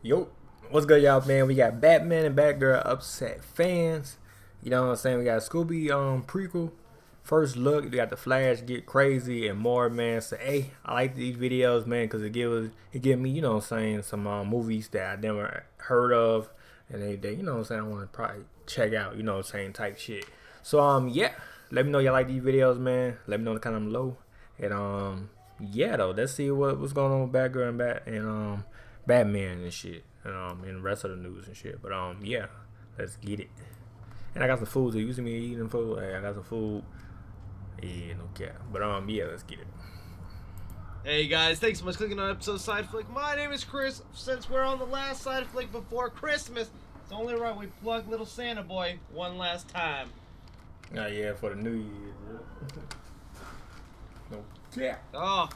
Yo, what's good, y'all, man? We got Batman and Batgirl upset fans. You know what I'm saying? We got Scooby Prequel. First look, we got the Flash get crazy and more, man. So, hey, I like these videos, man, because it give me, you know what I'm saying, some movies that I never heard of, and they you know what I'm saying, I want to probably check out, you know what I'm saying, type shit. So, yeah, let me know y'all like these videos, man. Let me know the kind of low, and yeah, though, let's see what's going on with Batgirl and Batman and shit, and the rest of the news and shit. But yeah, let's get it. And I got some food too. You see me eating food? Hey, I got some food. Yeah, no cap. But yeah, let's get it. Hey guys, thanks so much for clicking on episode Side Flick. My name is Chris. Since we're on the last Side Flick before Christmas, it's only right we plug little Santa Boy one last time. Oh yeah, for the New Year. No cap. Oh,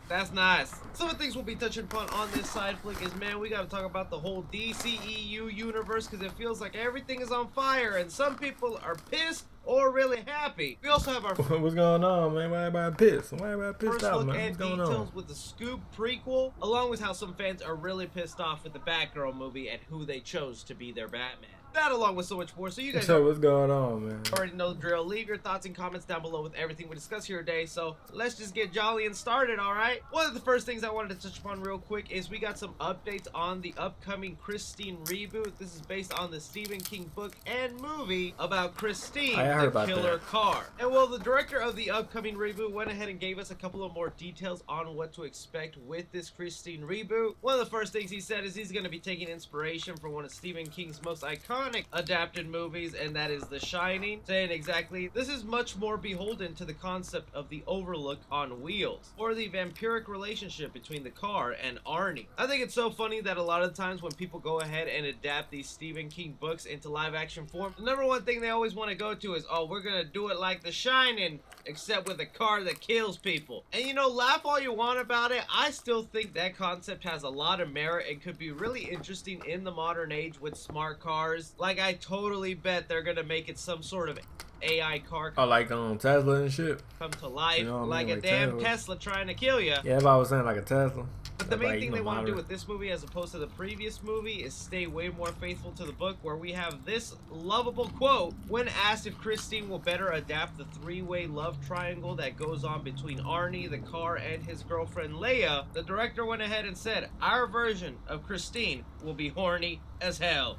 that's nice. Some of the things we'll be touching upon on this Side Flick is, man, we gotta talk about the whole DCEU universe, because it feels like everything is on fire and some people are pissed or really happy. We also have our what's going on, man? Why everybody pissed? Why everybody pissed first out, look man? at What's going details on? with the SCOOB Prequel, along with how some fans are really pissed off with the Batgirl movie and who they chose to be their Batman. That along with so much more, so you guys So what's going on, man? already know the drill. Leave your thoughts and comments down below with everything we discuss here today, so let's just get jolly and started, alright? One of the first things I wanted to touch upon real quick is we got some updates on the upcoming Christine reboot. This is based on the Stephen King book and movie about Christine, the killer car. And well, the director of the upcoming reboot went ahead and gave us a couple of more details on what to expect with this Christine reboot. One of the first things he said is he's going to be taking inspiration from one of Stephen King's most iconic adapted movies, and that is The Shining, saying exactly, this is much more beholden to the concept of the Overlook on wheels, or the vampiric relationship between the car and Arnie. I think it's so funny that a lot of times when people go ahead and adapt these Stephen King books into live action form, the number one thing they always want to go to is, oh, we're gonna do it like The Shining, except with a car that kills people. And you know, laugh all you want about it, I still think that concept has a lot of merit and could be really interesting in the modern age with smart cars. Like, I totally bet they're gonna make it some sort of AI car. Oh, like Tesla and shit. Come to life, you know like a damn Tesla trying to kill you. Yeah, if I was saying like a Tesla. But the main thing they want to do with this movie as opposed to the previous movie is stay way more faithful to the book, where we have this lovable quote when asked if Christine will better adapt the three-way love triangle that goes on between Arnie, the car, and his girlfriend Leia. The director went ahead and said, our version of Christine will be horny as hell.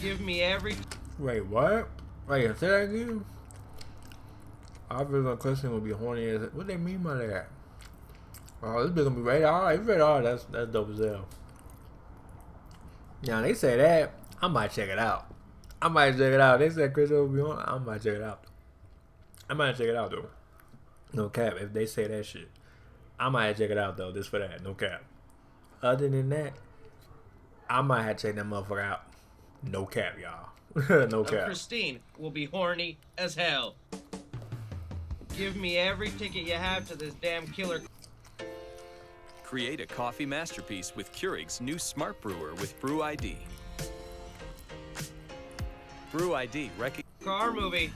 Give me every... Wait, what? Wait, say that again? Our version of Christine will be horny as... What they mean by that? Oh, this bitch gonna be rated R. It's rated R. That's dope as hell. Now they say that, I might check it out. They said Chris will be on. I might check it out. Though. No cap. If they say that shit, I might check it out though. Just for that. No cap. Other than that, I might have to check that motherfucker out. No cap, y'all. No cap. Christine will be horny as hell. Give me every ticket you have to this damn killer. Create a coffee masterpiece with Keurig's new smart brewer with Brew ID. Brew ID car movie.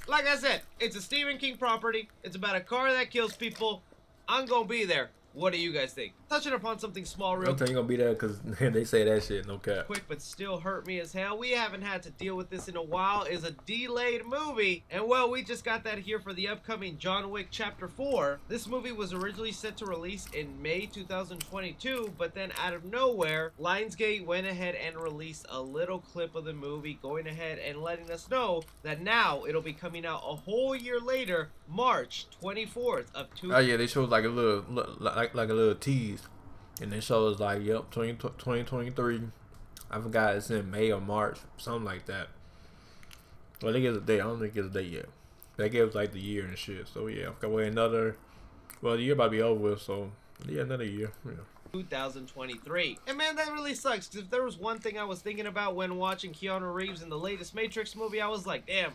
Like I said, it's a Stephen King property. It's about a car that kills people. I'm gonna be there. What do you guys think? Touching upon something small real quick. You're gonna be there because they say that shit, no cap. Quick, but still hurt me as hell. We haven't had to deal with this in a while. Is a delayed movie. And well, we just got that here for the upcoming John Wick Chapter 4. This movie was originally set to release in May 2022, but then out of nowhere, Lionsgate went ahead and released a little clip of the movie, going ahead and letting us know that now it'll be coming out a whole year later, March 24th of 2022. Oh yeah, they showed like a little, like a little tease. And it shows like, yep, 2023. I forgot it's in May or March, something like that. Well, they give a date. I don't think it's a date yet. They gave us like the year and shit. So yeah, I've got to wait another. Well, the year about to be over with, so yeah, another year. Yeah. 2023. And man, that really sucks, because if there was one thing I was thinking about when watching Keanu Reeves in the latest Matrix movie, I was like, damn,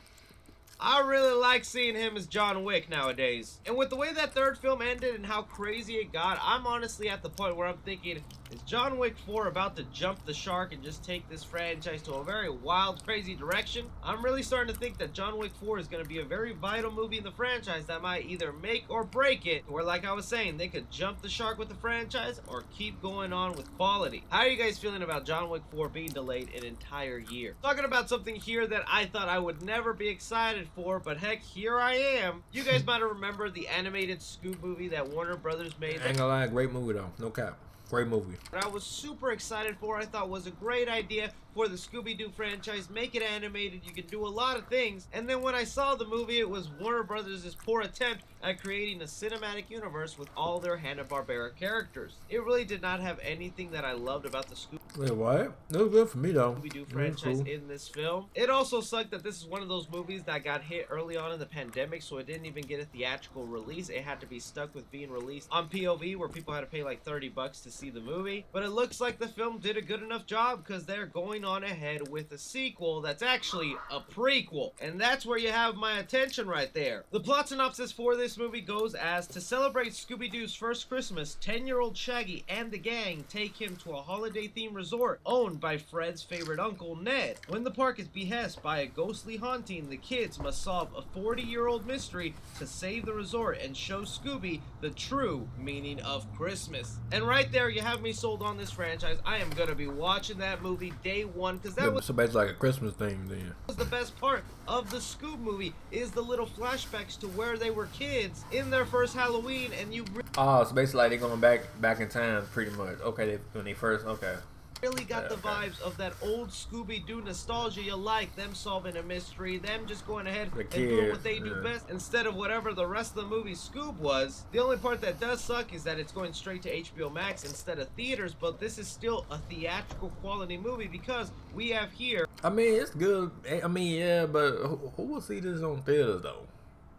I really like seeing him as John Wick nowadays. And with the way that third film ended and how crazy it got, I'm honestly at the point where I'm thinking, Is John Wick 4 about to jump the shark and just take this franchise to a very wild, crazy direction? I'm really starting to think that John Wick 4 is going to be a very vital movie in the franchise that might either make or break it, or like I was saying, they could jump the shark with the franchise or keep going on with quality. How are you guys feeling about John Wick 4 being delayed an entire year? Talking about something here that I thought I would never be excited for, but heck, here I am. You guys might have remembered the animated SCOOB movie that Warner Brothers made. Ain't gonna lie, great movie though, no cap. Great movie. That I was super excited for. I thought was a great idea for the Scooby-Doo franchise. Make it animated. You can do a lot of things. And then when I saw the movie, it was Warner Brothers' poor attempt at creating a cinematic universe with all their Hanna-Barbera characters. It really did not have anything that I loved about the Wait, what? It was good for me though. Scooby-Doo franchise in this film. It also sucked that this is one of those movies that got hit early on in the pandemic, so it didn't even get a theatrical release. It had to be stuck with being released on POV, where people had to pay like $30 to see the movie. But it looks like the film did a good enough job, because they're going on ahead with a sequel that's actually a prequel, and that's where you have my attention right there. The plot synopsis for this movie goes as: to celebrate Scooby-Doo's first Christmas, 10-year-old Shaggy and the gang take him to a holiday-themed resort owned by Fred's favorite uncle, Ned. When the park is beset by a ghostly haunting, the kids must solve a 40-year-old mystery to save the resort and show Scooby the true meaning of Christmas. And right there, you have me sold on this franchise. I am gonna be watching that movie day one, because that was so basically like a Christmas thing then. The best part of the SCOOB movie is the little flashbacks to where they were kids in their first Halloween, and you Oh, so basically like they're going back in time pretty much. Okay, when they first, okay. really got the vibes of that old Scooby-Doo nostalgia. You like them solving a mystery, them just going ahead and doing what they do best, instead of whatever the rest of the movie SCOOB was. The only part that does suck is that it's going straight to HBO Max instead of theaters, but this is still a theatrical quality movie, because we have here. I mean, it's good. I mean, yeah, but who will see this on theaters though?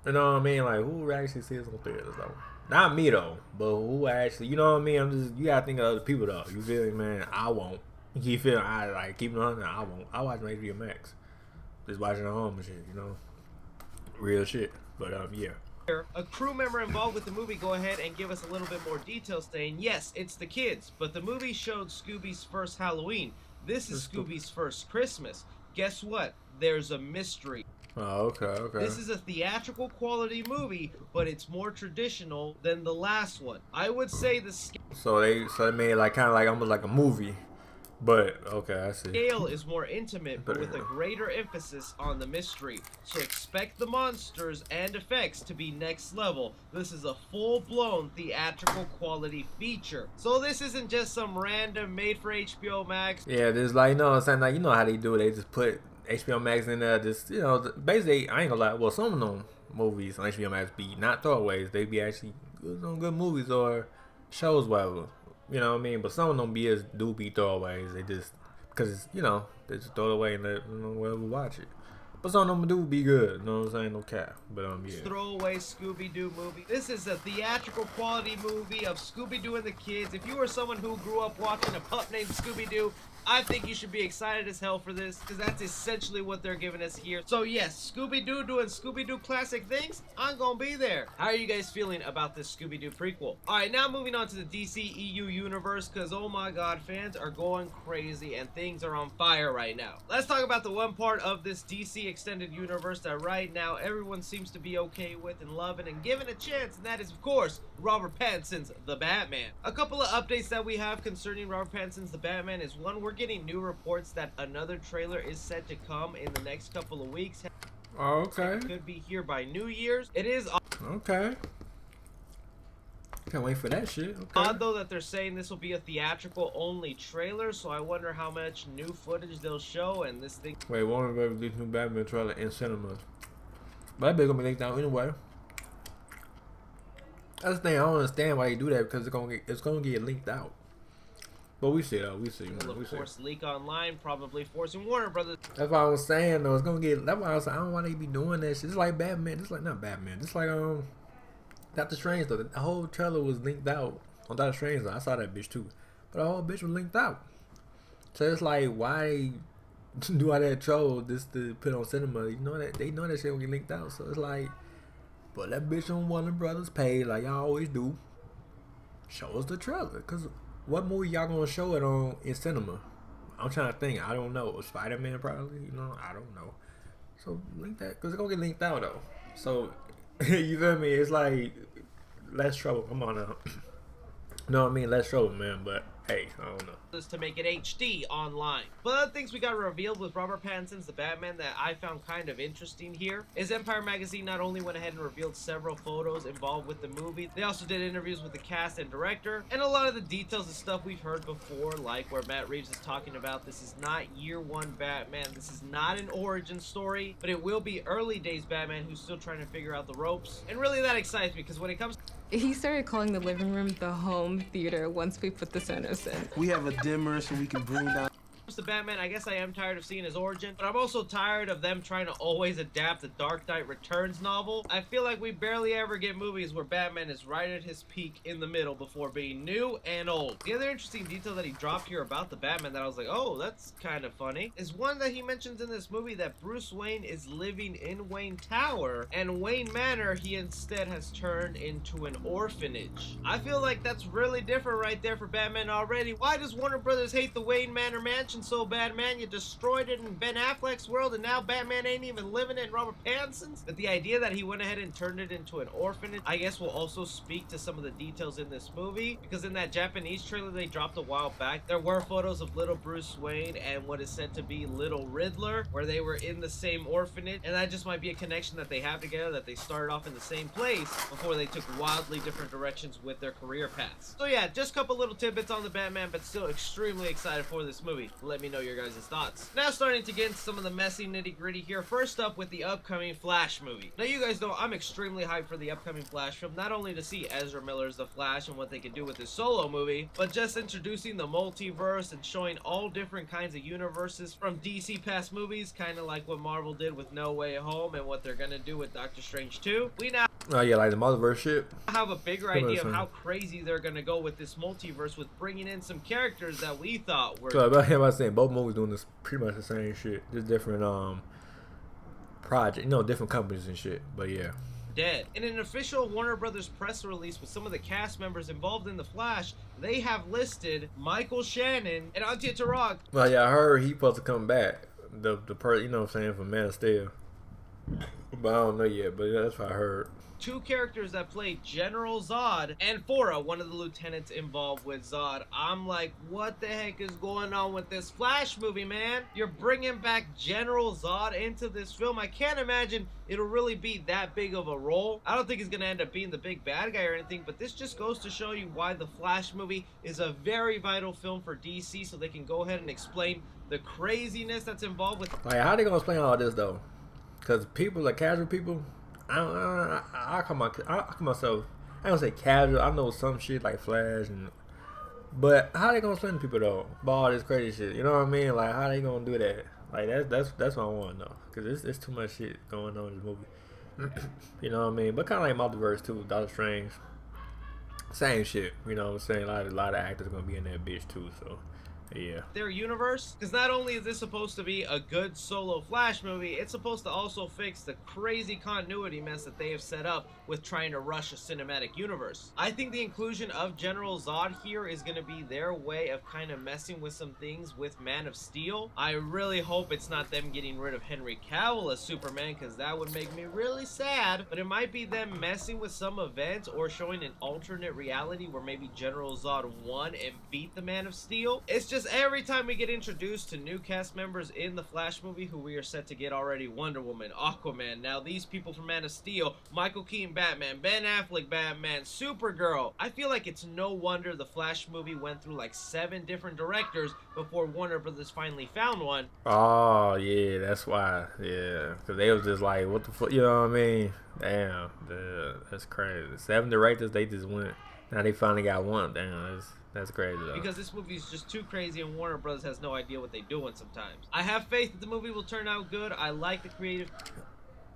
You know what I mean? Like, who will actually see this on theaters though? Not me though, but who actually, you know what I mean? I'm just, you gotta think of other people though. You feel me, man? I won't. You feel me? I like keep it on. I won't. I watch my HBO Max. Just watching at home and shit, you know, real shit. But yeah. A crew member involved with the movie go ahead and give us a little bit more detail, saying yes, it's the kids, but the movie showed Scooby's first Halloween. This is Scooby's first Christmas. Guess what? There's a mystery. Oh, okay. This is a theatrical quality movie, but it's more traditional than the last one. I would say the so they made like kind of like almost like a movie, but okay, I see. Scale is more intimate, but with a greater emphasis on the mystery. So expect the monsters and effects to be next level. This is a full-blown theatrical quality feature. So this isn't just some random made for HBO Max. Yeah, there's like, you know what I'm saying, like, you know how they do it. They just put HBO Max in there, just, you know, basically, I ain't gonna lie, well, some of them movies on HBO Max be not throwaways, they be actually good movies or shows, whatever, you know what I mean, but some of them do be throwaways, they just, because, you know, they just throw it away and let, you know, whoever watch it. But some of them do be good, you know what I'm saying? No cap. But yeah. Throwaway Scooby-Doo movie. This is a theatrical quality movie of Scooby-Doo and the kids. If you are someone who grew up watching a pup named Scooby-Doo, I think you should be excited as hell for this, because that's essentially what they're giving us here. So yes, Scooby-Doo doing Scooby-Doo classic things, I'm gonna be there. How are you guys feeling about this Scooby-Doo prequel? Alright, now moving on to the DC EU universe, because oh my god, fans are going crazy and things are on fire right now. Let's talk about the one part of this DC extended universe that right now everyone seems to be okay with and loving and giving a chance, and that is of course Robert Pattinson's The Batman. A couple of updates that we have concerning Robert Pattinson's The Batman is, one, we're getting new reports that another trailer is set to come in the next couple of weeks. Oh, okay. It could be here by New Year's. It is okay. Can't wait for that shit. Okay. Odd though that they're saying this will be a theatrical only trailer, so I wonder how much new footage they'll show and this thing. Wait, Warner Bros. This new Batman trailer in cinemas. But that bitch gonna be linked out anyway. That's the thing, I don't understand why they do that, because it's gonna get leaked out. But we see though, we see. Will of course leak online, probably forcing Warner Brothers. That's what I was saying though. It's gonna get. That's why I was like, I don't know why they be doing that shit. It's like Batman. It's like not Batman. It's like Doctor Strange though. The whole trailer was linked out on Doctor Strange though. I saw that bitch too, but the whole bitch was linked out. So it's like, why do all that troll just to put on cinema? You know that they know that shit will get linked out. So it's like, put that bitch on Warner Brothers page like y'all always do. Show us the trailer, cause what movie y'all gonna show it on in cinema? I'm trying to think. I don't know. Spider-Man probably. You know, I don't know. So link that because it's gonna get linked out though. So you feel me? It's like less trouble. Come on now. No, I mean less trouble, man. But hey, I don't know. To make it HD online. But other things we got revealed with Robert Pattinson's The Batman that I found kind of interesting here is Empire Magazine not only went ahead and revealed several photos involved with the movie, they also did interviews with the cast and director, and a lot of the details and stuff we've heard before, like where Matt Reeves is talking about this is not year one Batman, this is not an origin story, but it will be early days Batman who's still trying to figure out the ropes. And really that excites me because when it comes he started calling the living room the home theater once we put the Sonos in. We have a dimmer so we can bring down. to Batman, I guess I am tired of seeing his origin, but I'm also tired of them trying to always adapt the Dark Knight Returns novel. I feel like we barely ever get movies where Batman is right at his peak in the middle before being new and old. The other interesting detail that he dropped here about the Batman that I was like, oh, that's kind of funny, is one that he mentions in this movie that Bruce Wayne is living in Wayne Tower, and Wayne Manor he instead has turned into an orphanage. I feel like that's really different right there for Batman already. Why does Warner Brothers hate the Wayne Manor mansion so bad, man? You destroyed it in Ben Affleck's world, and now Batman ain't even living it in Robert Pattinson's? But the idea that he went ahead and turned it into an orphanage, I guess will also speak to some of the details in this movie, because in that Japanese trailer they dropped a while back, there were photos of little Bruce Wayne and what is said to be little Riddler, where they were in the same orphanage, and that just might be a connection that they have together, that they started off in the same place before they took wildly different directions with their career paths. So yeah, just a couple little tidbits on the Batman, but still extremely excited for this movie. Let me know your guys' thoughts. Now starting to get into some of the messy nitty gritty here. First up with the upcoming Flash movie. Now you guys know I'm extremely hyped for the upcoming Flash film, not only to see Ezra Miller's The Flash and what they can do with his solo movie, but just introducing the multiverse and showing all different kinds of universes from DC past movies, kind of like what Marvel did with No Way Home and what they're gonna do with Doctor Strange 2. We now yeah, like the multiverse shit. have a bigger idea of how crazy they're gonna go with this multiverse, with bringing in some characters that we thought were. So about him, I was saying both movies doing this pretty much the same shit, just different project, different companies and shit. But yeah. Dead. In an official Warner Brothers press release with some of the cast members involved in The Flash, they have listed Michael Shannon and Antia Tarak. Well, yeah, I heard he supposed to come back. The person, you know what I'm saying, from Man of Steel. But I don't know yet, but that's what I heard. Two characters that played General Zod and Fora, one of the lieutenants involved with Zod. I'm like, what the heck is going on with this Flash movie, man? You're bringing back General Zod into this film. I can't imagine it'll really be that big of a role. I don't think he's gonna end up being the big bad guy or anything, but this just goes to show you why the Flash movie is a very vital film for DC, so they can go ahead and explain the craziness that's involved with. Like, how they gonna explain all this though? Because people, like casual people, I call myself, I don't say casual. I know some shit like Flash, but how they gonna explain to people though about all this crazy shit? You know what I mean? Like, how they gonna do that? Like, that's what I want to know, because it's too much shit going on in this movie. You know what I mean? But kind of like multiverse too. Doctor Strange, same shit. You know what I'm saying? A lot of actors gonna be in that bitch too. So. Yeah. Their universe, because not only is this supposed to be a good solo Flash movie, it's supposed to also fix the crazy continuity mess that they have set up with trying to rush a cinematic universe. I think the inclusion of General Zod here is going to be their way of kind of messing with some things with Man of Steel. I really hope it's not them getting rid of Henry Cavill as Superman, because that would make me really sad, but it might be them messing with some events or showing an alternate reality where maybe General Zod won and beat the Man of Steel. It's just every time we get introduced to new cast members in the Flash movie, who we are set to get already: Wonder Woman, Aquaman, now these people from Man of Steel, Michael Keaton Batman, Ben Affleck Batman, Supergirl. I feel like it's no wonder the Flash movie went through like 7 different directors before Warner Brothers finally found one. Oh yeah, that's why. Yeah, because they was just like, what the fuck, you know what I mean? Damn, that's crazy. 7 directors, they just went. Now they finally got one. Damn, that's crazy though. Because this movie is just too crazy and Warner Brothers has no idea what they're doing sometimes. I have faith that the movie will turn out good. I like the creative.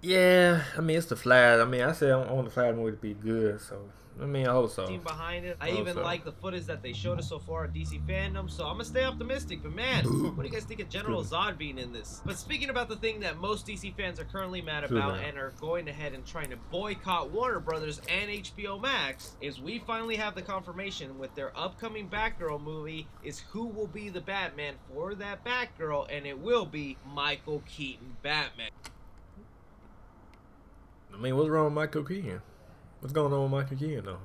Yeah, I mean, it's the Flash. I mean, I said I want the Flash movie to be good, so I mean, I hope so. team behind it. I Hope even so. like the footage that they showed us so far at DC Fandom, so I'm gonna stay optimistic. But man, what do you guys think of General Zod being in this? But speaking about the thing that most DC fans are currently mad about and are going ahead and trying to boycott Warner Brothers and HBO Max, is we finally have the confirmation with their upcoming Batgirl movie is who will be the Batman for that Batgirl, and it will be Michael Keaton Batman. I mean, what's wrong with Michael Keaton? What's going on with Michael Keaton, though?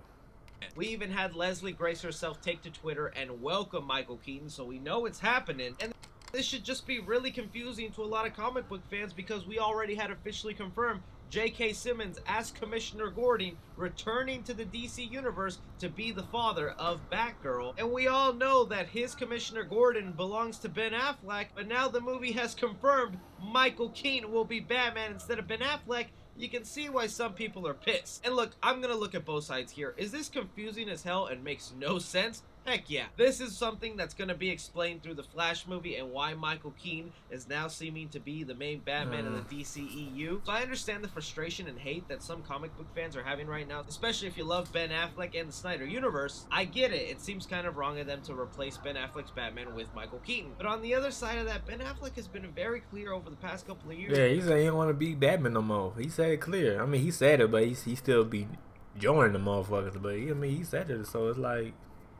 We even had Leslie Grace herself take to Twitter and welcome Michael Keaton, so we know it's happening. And this should just be really confusing to a lot of comic book fans because we already had officially confirmed J.K. Simmons as Commissioner Gordon returning to the DC Universe to be the father of Batgirl. And we all know that his Commissioner Gordon belongs to Ben Affleck, but now the movie has confirmed Michael Keaton will be Batman instead of Ben Affleck. You can see why some people are pissed. And look, I'm gonna look at both sides here. Is this confusing as hell and makes no sense? Heck yeah. This is something that's going to be explained through the Flash movie and why Michael Keaton is now seeming to be the main Batman in the DCEU. So I understand the frustration and hate that some comic book fans are having right now, especially if you love Ben Affleck and the Snyder Universe. I get it. It seems kind of wrong of them to replace Ben Affleck's Batman with Michael Keaton. But on the other side of that, Ben Affleck has been very clear over the past couple of years. Yeah, he said he didn't want to be Batman no more. He said it clear. I mean, he said it, but he still be joining the motherfuckers. But I mean, he said it, so it's like,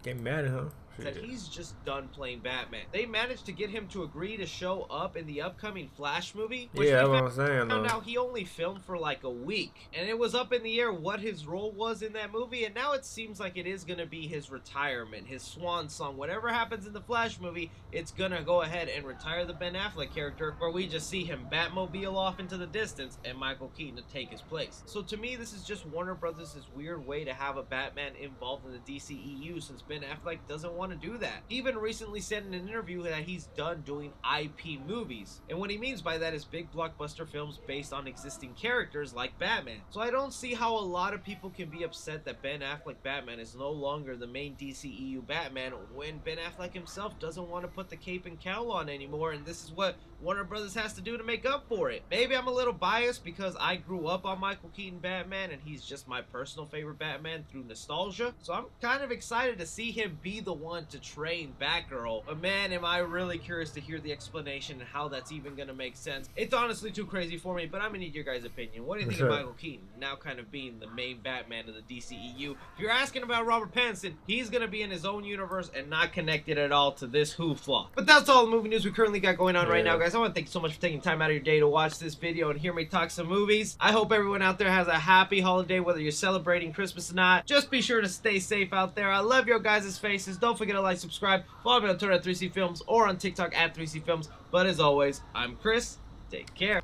get mad at him. That he's just done playing Batman. They managed to get him to agree to show up in the upcoming Flash movie, which yeah, that's what I'm saying. found out he only filmed for like a week, and it was up in the air what his role was in that movie. And now it seems like it is gonna be his retirement, his swan song. Whatever happens in the Flash movie, it's gonna go ahead and retire the Ben Affleck character, where we just see him Batmobile off into the distance and Michael Keaton to take his place. So to me, this is just Warner Brothers' weird way to have a Batman involved in the DCEU, since Ben Affleck doesn't want to do that. He even recently said in an interview that he's done doing IP movies, and what he means by that is big blockbuster films based on existing characters like Batman. So I don't see how a lot of people can be upset that Ben Affleck Batman is no longer the main DCEU Batman when Ben Affleck himself doesn't want to put the cape and cowl on anymore, and this is what Warner Brothers has to do to make up for it. Maybe I'm a little biased because I grew up on Michael Keaton Batman and he's just my personal favorite Batman through nostalgia, so I'm kind of excited to see him be the one to train Batgirl. But man, am I really curious to hear the explanation and how that's even gonna make sense. It's honestly too crazy for me, but I'm gonna need your guys' opinion. What do you think of Michael Keaton now kind of being the main Batman of the DCEU? If you're asking about Robert Pattinson, he's gonna be in his own universe and not connected at all to this hoopla. But that's all the movie news we currently got going on right now, guys. I want to thank you so much for taking time out of your day to watch this video and hear me talk some movies. I hope everyone out there has a happy holiday, whether you're celebrating Christmas or not. Just be sure to stay safe out there. I love your guys' faces. Don't forget to like, subscribe, follow me on Twitter at 3C Films or on TikTok at 3C Films. But as always, I'm Chris. Take care.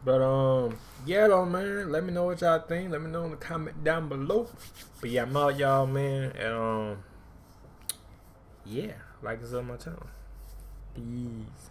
But yeah though, man, let me know what y'all think. Let me know in the comment down below. But yeah, I'm out, y'all, man. And yeah, like and sub my channel. Peace.